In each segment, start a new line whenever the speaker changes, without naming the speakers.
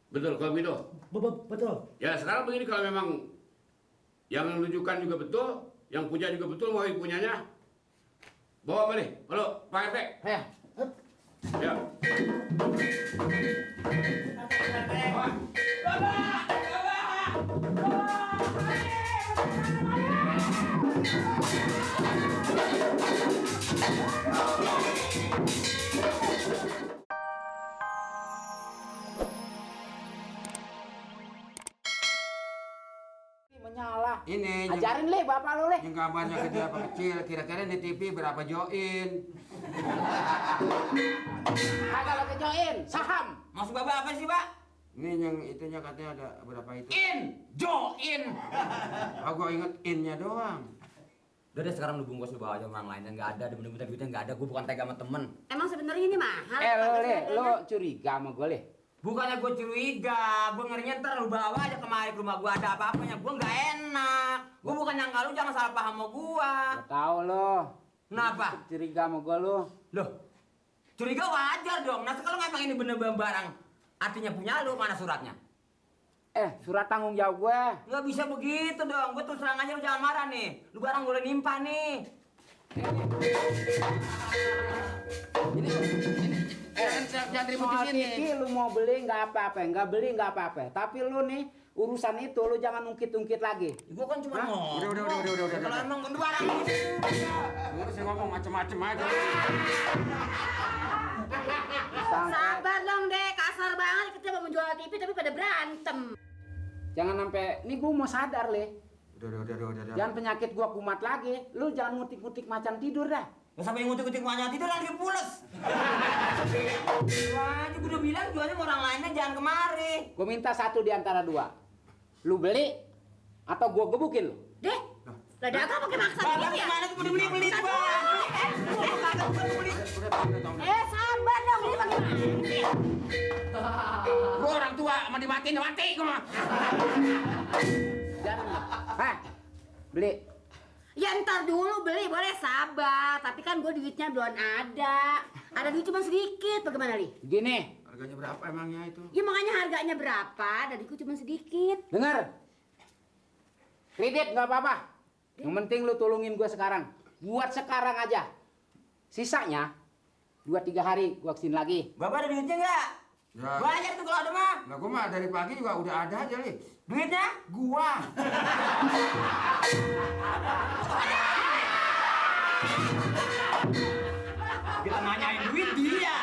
Betul kalau begitu.
Betul.
Ya sekarang begini, kalau memang yang menunjukkan juga betul, yang punya juga betul, mau punyanya, bawa balik. Halo, Pak RT.
Ya.
Ya.
Menyala.
Ini
Ajarin le bapak lu le.
yang gambarnya gede apa kecil, kira-kira di TV berapa join?
Kagak lo kejoin, saham.
Maksud bapak apa sih, Pak?
Ini yang itunya katanya ada berapa itu?
Join.
Oh, gua inget innya doang.
Udah deh, sekarang lu bungkus lu bawa aja orang lain yang nggak ada, bener-bener duitnya nggak ada. Gue bukan tega sama temen.
Emang sebenarnya ini mahal.
Lo curiga sama gue le.
Bukannya gue curiga, gue ngerinya ntar lu bawa aja kemari ke rumah gue ada apa-apanya. Gue nggak enak. Gue bukan nyangka lu, jangan salah paham sama gue.
Gak tau lo.
Kenapa?
Curiga sama gue lo.
Loh, curiga wajar dong. Nah kalau emang ini bener-bener barang artinya punya lu, mana suratnya?
Surat tanggung jawab gue.
Nggak bisa begitu dong. Gue terus terang aja, lu jangan marah nih. Lu barang boleh nimpa nih.
Ini jangan ribut di sini.
TV lu mau beli nggak apa-apa, nggak beli nggak apa-apa. Tapi lu nih urusan itu lu jangan ungkit-ungkit lagi.
Gue kan cuma ngomong.
Udah.
Kalau emang barang
Lu sih ngomong macem-macem aja.
Sabar dong deh, kasar banget kita mau menjual TV tapi pada berantem.
Jangan sampai, ini gue mau sadar le.
Udah.
Jangan penyakit gua kumat lagi. Lu jangan ngutik-ngutik macan tidur dah.
nggak sampai ngutik-ngutik wajah tidur lagi pules. Wah, gue udah bilang jualnya sama orang lainnya jangan kemari.
Gue minta satu di antara dua. Lu beli atau gua gebukin lu?
Deh, lah dagang pakai maksa
Bang,
begitu ya?
gimana tuh udah beli tuh, Bang?
Sabar dong, ini bagaimana?
Gua orang tua, mau dimatiin mati gua mah.
Hah? Beli.
Ya ntar dulu beli, boleh sabar. Tapi kan gue duitnya belum ada. Ada duit cuma sedikit, bagaimana Li?
Gini,
Harganya berapa emangnya itu?
Ya makanya harganya berapa, dadiku cuma sedikit.
denger. Kredit nggak apa-apa. Yang penting lu tolongin gua sekarang. Buat sekarang aja. Sisanya 2-3 hari gua kesini lagi.
Bapak ada duitnya nggak?
Ya.
Banyak tuh kalau ada mah.
Nah, gua mah dari pagi juga udah ada aja, Li.
Duitnya?
Gua.
Kita nanyain duit dia.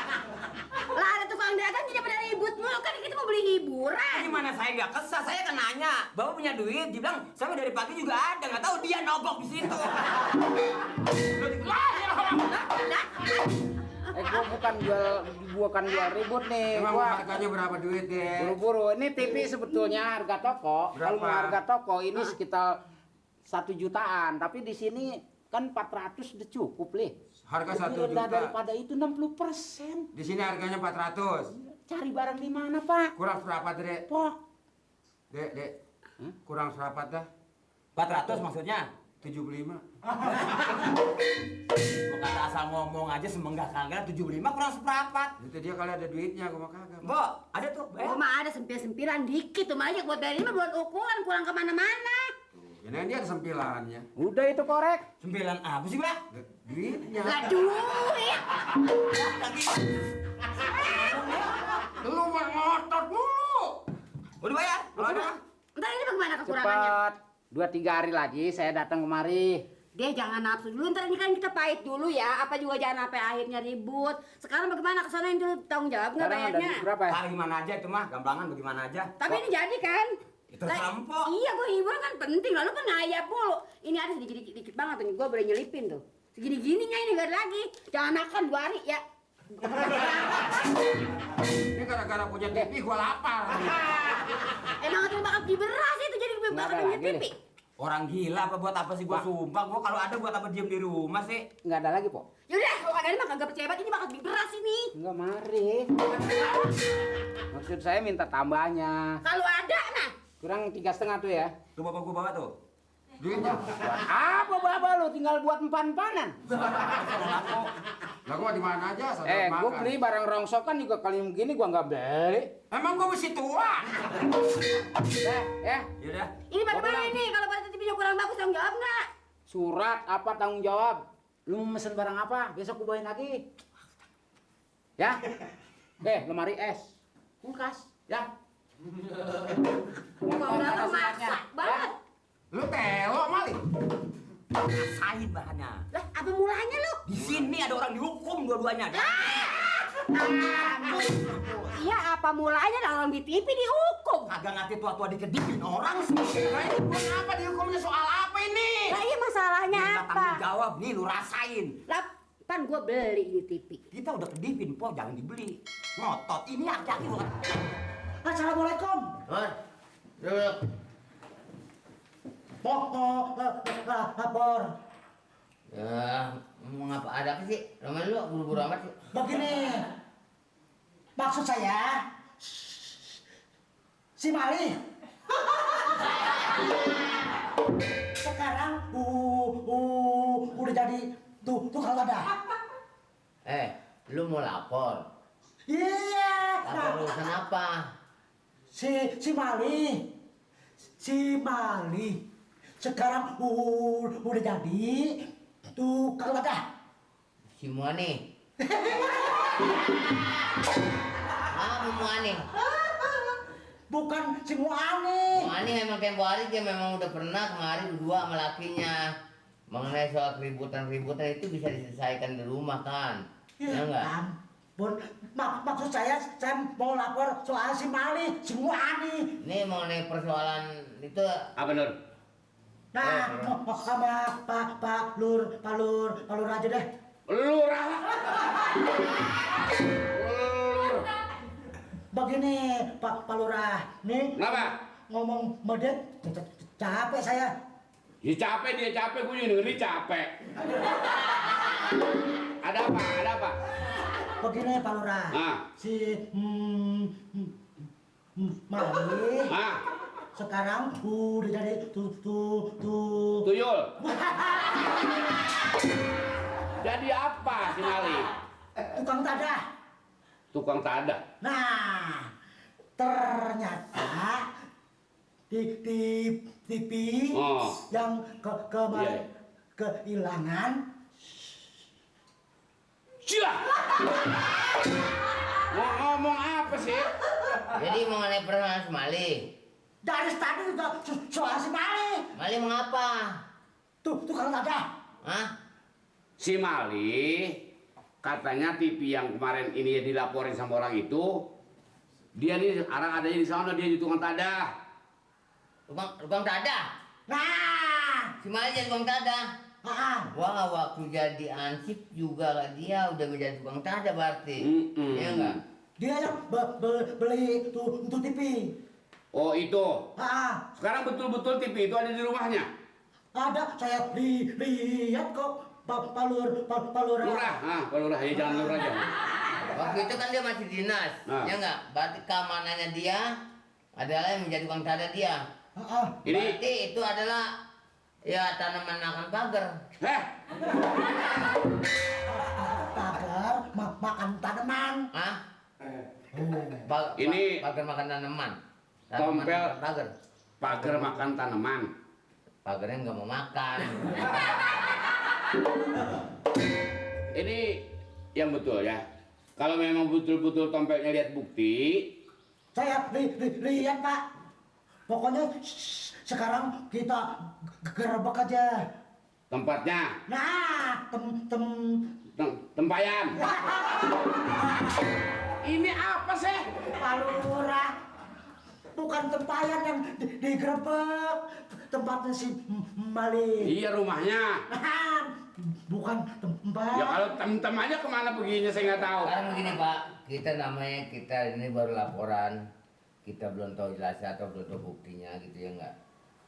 Lah ada tukang dagang jadi pada ribut mulu, kan kita mau beli hiburan.
Gimana saya nggak kesal? Saya kan nanya. Bapak punya duit? Dia bilang sampai dari pagi juga ada. Nggak tahu dia nogok di situ.
Gua bukan jual ribut nih.
Emang
Gua
harganya berapa duit, deh?
buru-buru. Ini TV sebetulnya harga toko. Kalau mau
Berapa?
harga toko ini sekitar 1 jutaan. Tapi di sini kan 400 udah cukup, Li.
Harga
Lebih
1
rendah
juta.
daripada itu 60%.
Di sini harganya 400.
Cari barang di mana, Pak?
Kurang seperempat, Dek.
Poh.
Dek. Kurang seperempat dah.
400 maksudnya?
75.
Mau kata asal ngomong aja semenggak kagak 75 kurang seperempat.
Itu dia kali ada duitnya, gua mah kagak.
Mbok, ada tuh.
Oh mah ada sempil-sempilan dikit tuh, aja buat dari ini mah buat ukuran, kurang kemana-mana.
Ya, nah, dia ada sempilannya.
Udah itu korek.
9 apa sih, Bang?
Duitnya.
Lah duit.
Lu mah ngotot mulu.
Udah bayar? Kalau ada.
Ntar ini bagaimana kekurangannya?
Cepat. 2-3 hari lagi saya datang kemari.
Deh jangan nafsu dulu, ntar ini kan kita pahit dulu ya. Apa juga jangan sampai akhirnya ribut. Sekarang bagaimana kesana dulu tanggung jawab nggak
Sekarang ada
bayarnya?
duit berapa ya?
Kali gimana aja itu mah, gampangan bagaimana aja.
Tapi ini jadi kan?
Itu
Lah,
rampok.
Iya, gue hiburan kan penting. Lalu kan ngayap mulu. Ini ada sedikit-dikit banget tuh. Gue boleh nyelipin tuh. Segini-gininya ini gak ada lagi. Jangan makan 2 hari ya.
Ini gara-gara punya TV gua lapar.
Emang itu bakal beli beras itu jadi gue
Nggak
bakal
ada
beli
lagi,
pipi.
Orang gila apa buat apa sih gua
Pak.
sumpah. Gua kalau ada buat apa diem di rumah sih.
Nggak ada lagi, Po.
Yaudah, kalau kagak ada mah kagak percaya banget ini bakal beli beras ini.
Nggak, mari. Maksud saya minta tambahnya.
Kalau ada nah.
Kurang 3,5 tuh ya.
Tuh bapak gua bawa tuh.
Duitnya.
Apa bapak lu tinggal buat empan-empanan?
Lah gua di mana aja asal
Gua
makan.
beli barang rongsokan juga kali begini gua nggak beli.
Emang gua mesti tua.
Ya.
Yaudah.
Ini pada
Mau
mana
pulang?
ini? Kalau pada TV-nya kurang bagus tanggung jawab nggak?
Surat apa tanggung jawab? Lu mau mesen barang apa? Besok gua bawain lagi. Ya? Lemari es. Kulkas, ya.
Kalau dalam maksa banget.
Lu telo mali.
Rasain bahannya.
Lah, apa mulanya lu?
Di sini ada orang dihukum dua-duanya.
Iya, apa mulanya orang di TV dihukum?
Kagak ngerti tua-tua dikedipin orang sih.
Lah ini gua ngapa dihukumnya soal apa ini?
Lah iya masalahnya
Nggak
apa?
tanggung jawab nih, lu rasain.
Lah, kan gua beli di TV.
Kita udah kedipin, po jangan dibeli. Ngotot, ini hati-hati lu.
Assalamualaikum.
Duduk.
Mau lapor.
Ya, mau ngapa? Ada apa sih? Ramai lu buru-buru amat sih.
Begini, maksud saya, si Mali sekarang udah jadi tukang lada.
Lu mau lapor?
Iya,
Lapor urusan apa?
si Mali sekarang udah jadi tukang lada.
Si Muani. Muani.
Bukan si Muani.
Muani memang tempo hari dia memang udah pernah kemarin berdua sama lakinya. Mengenai soal keributan itu bisa diselesaikan di rumah kan? Ya enggak?
Ampun, maksud saya mau lapor soal si Mali, si Muani.
Ini mengenai persoalan itu
Apa Nur?
Nah, sama Pak Lur aja deh.
Lurah.
Begini, Pak Lurah, nih
Kenapa?
ngomong medit, capek saya.
Dia capek, gue juga dengerin capek. Ada apa? Ada apa?
Begini, Pak Lurah,
Ah.
si Mali
Ah,
sekarang udah jadi
tuyul. Jadi apa si Mali?
tukang tadah.
Tukang tada.
Nah, ternyata di TV
Oh.
yang kemarin
Iya.
kehilangan.
Cia! Mau ngomong apa sih?
jadi mengenai persoalan si Mali.
Dari tadi juga soal si Mali.
Mali mengapa?
Tukang tadah.
Hah?
Si Mali katanya TV yang kemarin ini dilaporin sama orang itu, dia nih orang adanya di sana, dia di tukang tada.
Tukang tada?
Nah,
Si Mali jadi tukang tada? Wah, waktu jadi ansip juga lah dia udah menjadi tukang tada berarti. Iya enggak?
dia yang beli tuh TV.
Oh itu.
Ah,
Sekarang betul-betul TV itu ada di rumahnya.
ada saya lihat kok Pak Lurah.
Lurah, Pak Lurah, ya jangan lurah aja.
Waktu itu kan dia masih dinas,
Nah.
ya enggak? Berarti keamanannya dia adalah yang menjadi tukang tada dia.
Ini,
Berarti itu adalah ya tanaman akan pagar.
Pagar makan tanaman.
Hah?
Ini-
pagar makan tanaman.
Tompel.
makan pagar.
pagar makan tanaman.
Pagarnya nggak mau makan.
Ini yang betul ya. Kalau memang betul-betul tompelnya lihat bukti,
Saya lihat Pak. Pokoknya sekarang kita gerebek aja.
tempatnya,
Nah,
tempayan. Ini apa sih?
Pak Lurah, bukan tempayan yang digerebek, tempatnya si Mali.
Iya rumahnya.
Nah, bukan tempat.
Ya kalau tem-tem aja kemana perginya saya nggak tahu.
Sekarang begini Pak, kita ini baru laporan, kita belum tahu jelasnya atau belum tahu buktinya gitu ya enggak.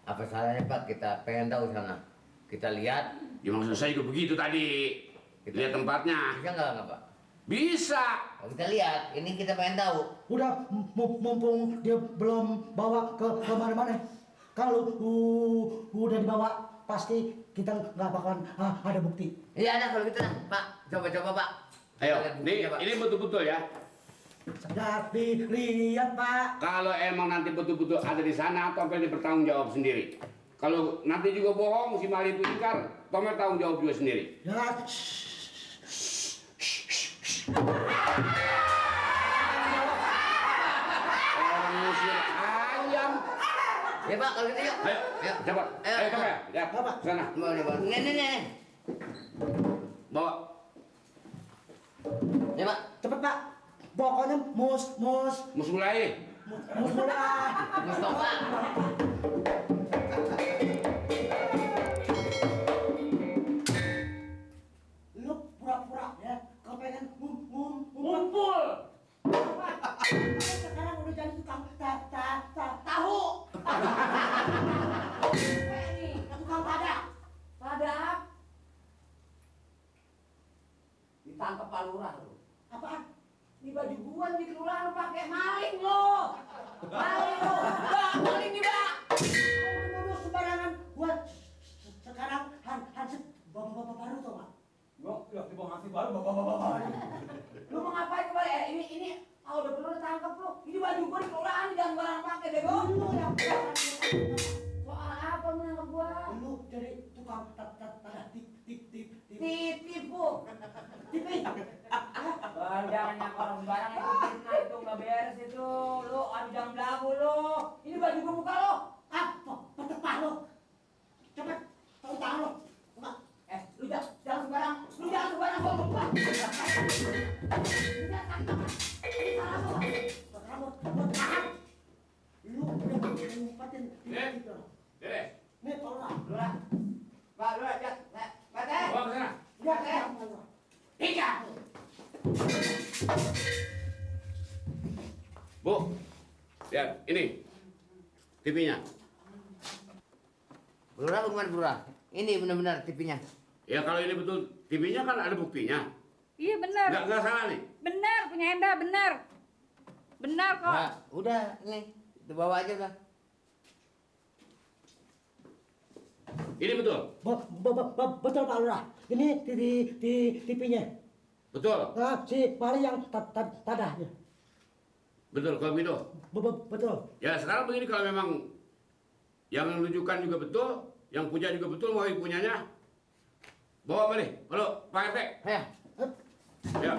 Apa salahnya Pak kita pengen tahu sana, kita lihat,
Ya maksud saya juga begitu tadi. Lihat tempatnya.
bisa nggak Pak?
Bisa.
Kalau kita lihat, ini kita pengen tahu.
Udah mumpung dia belum bawa ke mana-mana. kalau udah dibawa pasti kita nggak bakalan ada bukti.
Iya ada kalau gitu nah, Pak. Coba Pak.
Ayo,
Kita lihat buktinya, Pak.
ini betul-betul ya.
Sudah dilihat Pak.
Kalau emang nanti betul-betul ada di sana, Tomel bertanggung jawab sendiri. Kalau nanti juga bohong, si Mali itu ingkar, Tomel tanggung jawab juga sendiri.
Ya.
Orang ngusir ayam.
Ya Pak, kalau gitu yuk.
Ayo,
Yuk.
cepat.
Ayo,
Ayo, Tomel. Ya,
Apa?
sana.
Bawa nih, Pak. Nih.
Bawa.
Ya Pak.
Cepet Pak. Pokoknya mus
Mulai.
mulai.
Mustafa.
Lu pura-pura ya. Kau pengen
Ngumpul.
Sekarang udah jadi tukang
Tahu.
tukang padak.
Padak. Ditangkap Pak Lurah lu.
Apaan?
Ini baju gua di kelurahan lu pakai maling lo. Maling lo. Mbak, maling nih, Mbak.
Nuduh sembarangan. Gua sekarang hansip bapak-bapak baru tuh Pak.
Ya, di bawah ngasih baru bapak. Lu mau ngapain kemarin? Ini udah perlu ditangkap lu. Ini baju gua di kelurahan jangan barang pakai bego.
Lu yang
Soal apa menangkap gua?
lu jadi tukang
Tipu.
tipe.
Jangan nyangka orang sembarang itu fitnah itu nggak beres itu. Lu jangan belagu lu. Ini baju gua buka lo.
Apa? Petepah lu. Cepet. Tahu tangan lu. Buka.
Lu jangan sembarang. Lu jangan sembarang gua buka.
Rambut, buat tahan. Lu udah ngumpetin gitu.
Dede,
Nih, tolong lah.
Lurah. Pak, Lurah, Pak,
bawa ke sana.
Lihat,
Tiga.
Bu, lihat ini TV-nya.
Lurah bukan Lurah. Ini benar-benar TV-nya.
Ya kalau ini betul TV-nya kan ada buktinya.
Iya benar.
Nggak salah nih.
Benar punya Enda, benar. Benar kok.
Nah, udah nih. Itu bawa aja udah.
Ini betul.
Betul Pak Lurah. Ini di TV-nya.
Betul.
Nah, si Mali yang tadahnya.
Betul kalau Mido.
Betul.
Ya sekarang begini kalau memang yang menunjukkan juga betul, yang punya juga betul, mau punyanya, bawa balik. Halo, Pak RT.
Ayo.
Ya.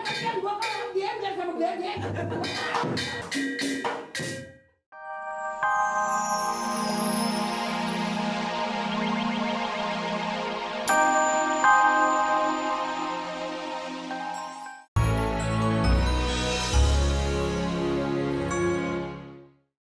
Kasihan gua kalau dia biar sama dia.